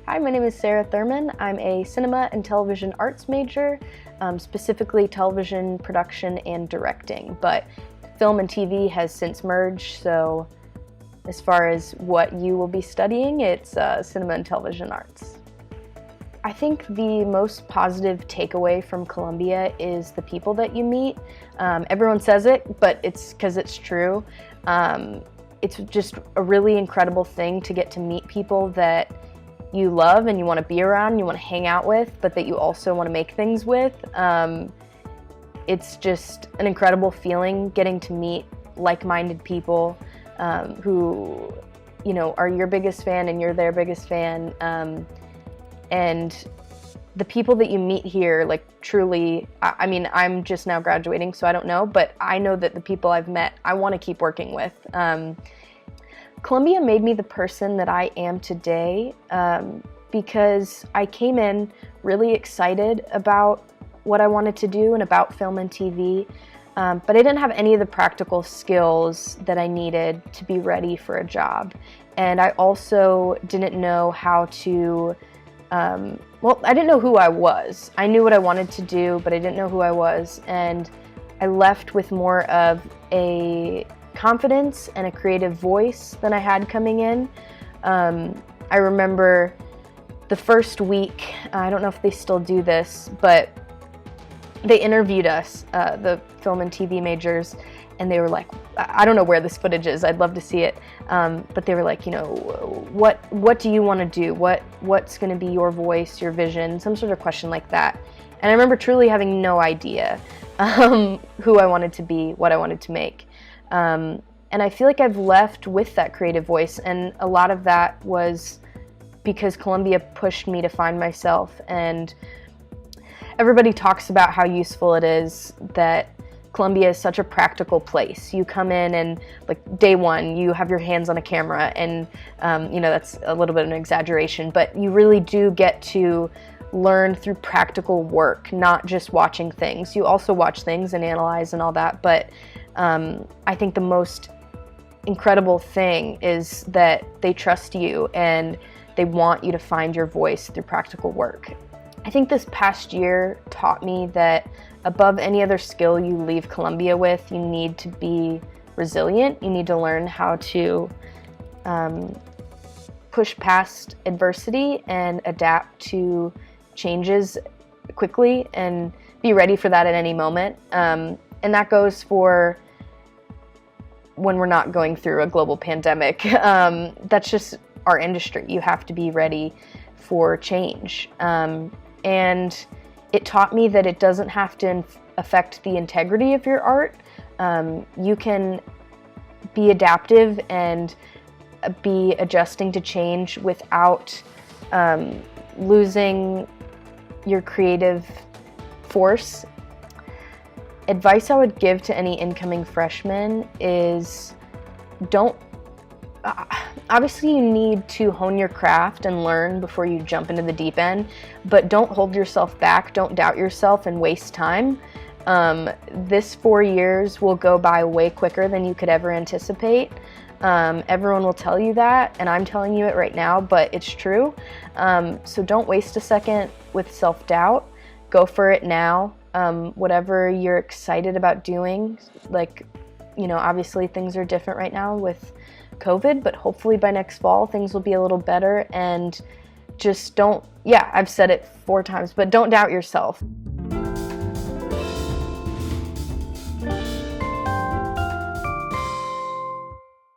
Hi, my name is Sarah Thurman. I'm a cinema and television arts major, specifically television production and directing, but film and TV has since merged, so as far as what you will be studying, it's cinema and television arts. I think the most positive takeaway from Columbia is the people that you meet. Everyone says it, but it's because it's true. It's just a really incredible thing to get to meet people that you love and you want to be around, you want to hang out with, but that you also want to make things with. It's just an incredible feeling getting to meet like-minded people who, you know, are your biggest fan and you're their biggest fan. And the people that you meet here, like, truly, I mean, I'm just now graduating, so I don't know, but I know that the people I've met, I want to keep working with. Columbia made me the person that I am today because I came in really excited about what I wanted to do and about film and TV, but I didn't have any of the practical skills that I needed to be ready for a job. And I also didn't know how to, well, I didn't know who I was. I knew what I wanted to do, but I didn't know who I was. And I left with more of a confidence and a creative voice than I had coming in. I remember the first week, I don't know if they still do this, but they interviewed us, the film and TV majors, and they were like, I don't know where this footage is, I'd love to see it, but they were like, you know, what do you want to do? What's going to be your voice, your vision, some sort of question like that. And I remember truly having no idea who I wanted to be, what I wanted to make. And I feel like I've left with that creative voice, and a lot of that was because Columbia pushed me to find myself. And everybody talks about how useful it is that Columbia is such a practical place. You come in and, like, day one, you have your hands on a camera, and you know, that's a little bit of an exaggeration, but you really do get to learn through practical work, not just watching things. You also watch things and analyze and all that, but I think the most incredible thing is that they trust you and they want you to find your voice through practical work. I think this past year taught me that above any other skill you leave Columbia with, you need to be resilient. You need to learn how to push past adversity and adapt to changes quickly and be ready for that at any moment. And that goes for when we're not going through a global pandemic. That's just our industry. You have to be ready for change. And it taught me that it doesn't have to affect the integrity of your art. You can be adaptive and be adjusting to change without losing your creative force. Advice I would give to any incoming freshmen is obviously you need to hone your craft and learn before you jump into the deep end, but don't hold yourself back, don't doubt yourself and waste time. This 4 years will go by way quicker than you could ever anticipate. Everyone will tell you that, and I'm telling you it right now, but it's true. So don't waste a second with self-doubt. Go for it now. Whatever you're excited about doing, like, you know, obviously things are different right now with COVID, but hopefully by next fall things will be a little better. And just don't, yeah, I've said it 4 times, but don't doubt yourself.